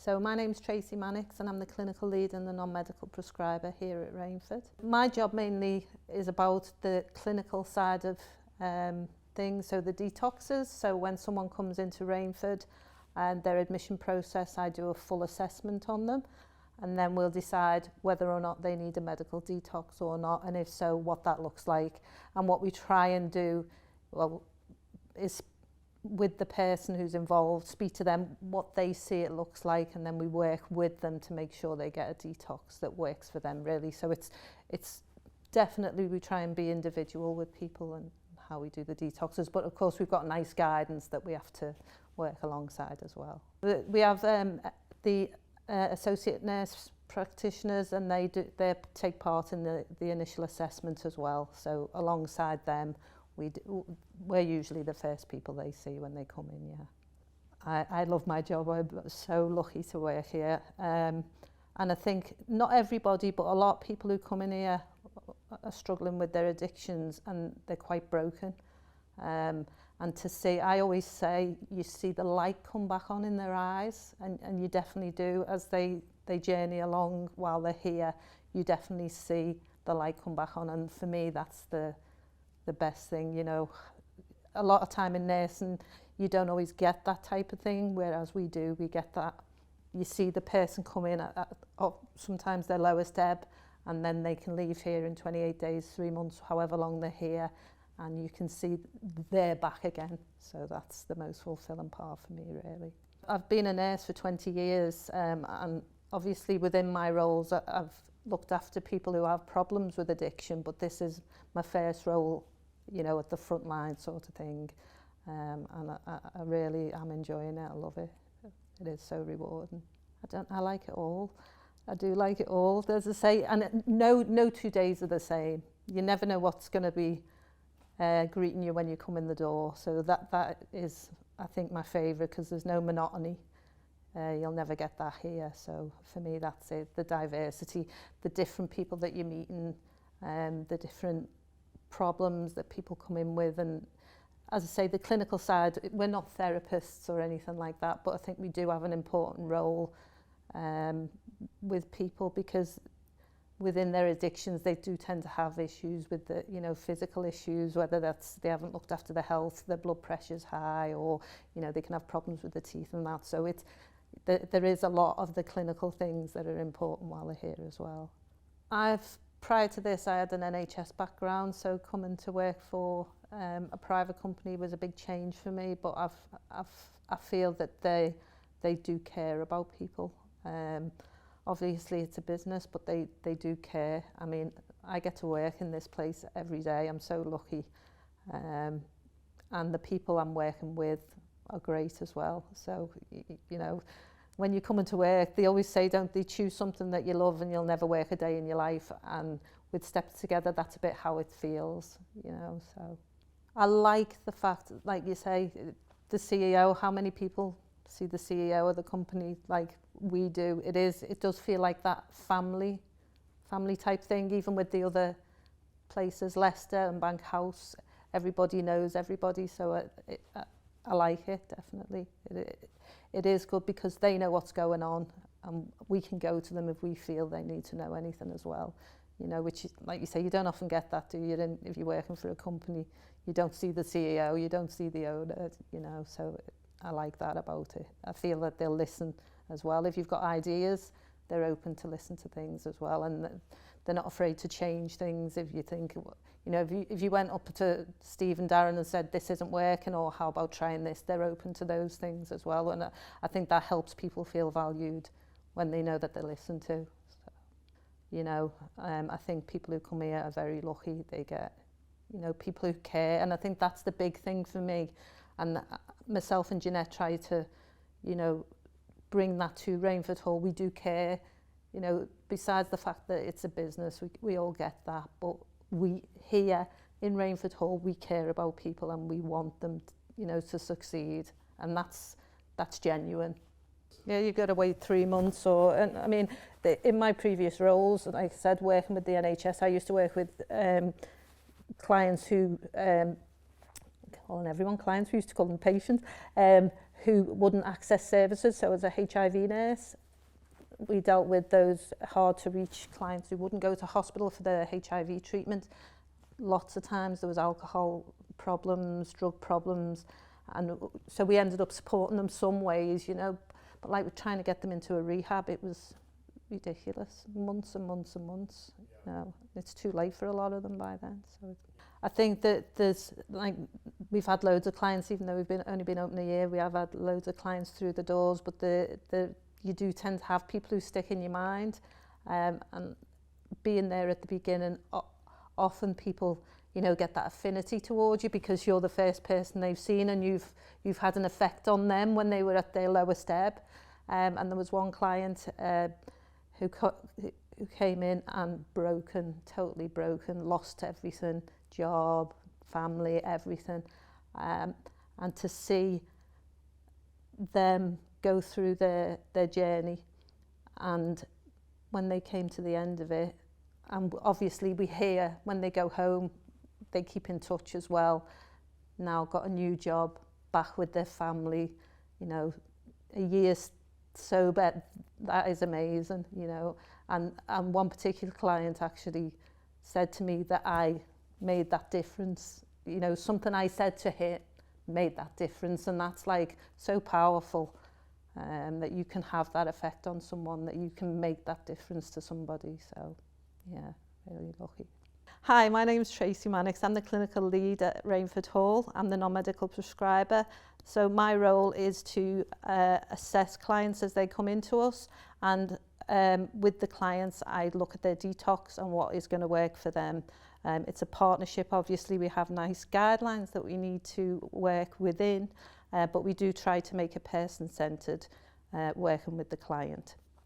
So my name's Tracy and I'm the clinical lead and the non-medical prescriber here at Rainford. My job mainly is about the clinical side of things, so the detoxes. So when someone comes into Rainford and their admission process, I do a full assessment on them, and then we'll decide whether or not they need a medical detox or not, and if so, what that looks like. And what we try and do, well, is with the person who's involved, speak to them what they see it looks like, and then we work with them to make sure they get a detox that works for them, really. So it's definitely, we try and be individual with people and how we do the detoxes, but of course we've got nice guidance that we have to work alongside as well. We have the associate nurse practitioners, and they take part in the initial assessment as well. So alongside them, we're usually the first people they see when they come in, yeah. I love my job. I'm so lucky to work here. And I think not everybody, but a lot of people who come in here are struggling with their addictions, and they're quite broken. And to see, I always say, you see the light come back on in their eyes, and you definitely do. As they journey along while they're here, you definitely see the light come back on. And for me, that's the best thing, you know. A lot of time in nursing, you don't always get that type of thing, whereas we do. We get that. You see the person come in at sometimes their lowest ebb, and then they can leave here in 28 days, 3 months, however long they're here, and you can see they're back again. So that's the most fulfilling part for me, really. I've been a nurse for 20 years, and obviously within my roles, I've looked after people who have problems with addiction, but this is my first role, you know, at the front line sort of thing. And I really am enjoying it. I love it. It is so rewarding. I like it all. I do like it all. As I say, and no 2 days are the same. You never know what's going to be greeting you when you come in the door. So that is, I think, my favourite, because there's no monotony. You'll never get that here. So for me, that's it. The diversity, the different people that you're meeting, the different problems that people come in with. And as I say, the clinical side, we're not therapists or anything like that, but I think we do have an important role with people, because within their addictions, they do tend to have issues with the, you know, physical issues, whether that's they haven't looked after their health, their blood pressure's high, or, you know, they can have problems with the teeth and that. So there is a lot of the clinical things that are important while they're here as well. Prior to this, I had an NHS background, so coming to work for a private company was a big change for me, but I feel that they do care about people. Obviously it's a business, but they do care. I mean, I get to work in this place every day. I'm so lucky. And the people I'm working with are great as well. So, you know, when you come into work, they always say, don't they, choose something that you love and you'll never work a day in your life. And with Steps Together, that's a bit how it feels, you know. So I like the fact, like you say, the CEO, how many people see the CEO of the company like we do. It does feel like that family type thing, even with the other places, Leicester and Bank House, everybody knows everybody. So I like it, definitely. It is good because they know what's going on, and we can go to them if we feel they need to know anything as well. You know, which, like you say, you don't often get that, do you? If you're working for a company, you don't see the CEO, you don't see the owner, you know, so I like that about it. I feel that they'll listen as well. If you've got ideas, they're open to listen to things as well, and they're not afraid to change things. If you think, you know, if you went up to Steve and Darren and said, this isn't working, or how about trying this, they're open to those things as well. And I think that helps people feel valued when they know that they're listened to. So, you know, I think people who come here are very lucky. They get, you know, people who care. And I think that's the big thing for me. And myself and Jeanette try to, you know, bring that to Rainford Hall. We do care, you know, besides the fact that it's a business, we all get that, but we here in Rainford Hall, we care about people and we want them, you know, to succeed, and that's genuine. Yeah, you've got to wait 3 months, and I mean, in my previous roles, like I said, working with the NHS, I used to work with clients who, calling everyone clients, we used to call them patients, who wouldn't access services. So as a HIV nurse, we dealt with those hard to reach clients who wouldn't go to hospital for their HIV treatment. Lots of times there was alcohol problems, drug problems, and so we ended up supporting them some ways, you know, but like we're trying to get them into a rehab, it was ridiculous, months and months and months. You know, it's too late for a lot of them by then. So I think that there's, like, we've had loads of clients, even though we've only been open a year, we have had loads of clients through the doors, but you do tend to have people who stick in your mind, and being there at the beginning, often people, you know, get that affinity towards you because you're the first person they've seen, and you've had an effect on them when they were at their lowest ebb. And there was one client who came in and totally broken, lost everything, job, family, everything. And to see them go through their journey, and when they came to the end of it, and obviously we hear when they go home, they keep in touch as well. Now got a new job, back with their family, you know, a year sober, that is amazing, you know. And one particular client actually said to me that I made that difference. You know, something I said to him made that difference, and that's like so powerful, that you can have that effect on someone, that you can make that difference to somebody. So yeah, really lucky. Hi, my name is Tracy. I'm the clinical lead at Rainford Hall. I'm the non-medical prescriber. So my role is to assess clients as they come into us, and with the clients I look at their detox and what is going to work for them. It's a partnership. Obviously we have nice guidelines that we need to work within, but we do try to make it person-centred, working with the client.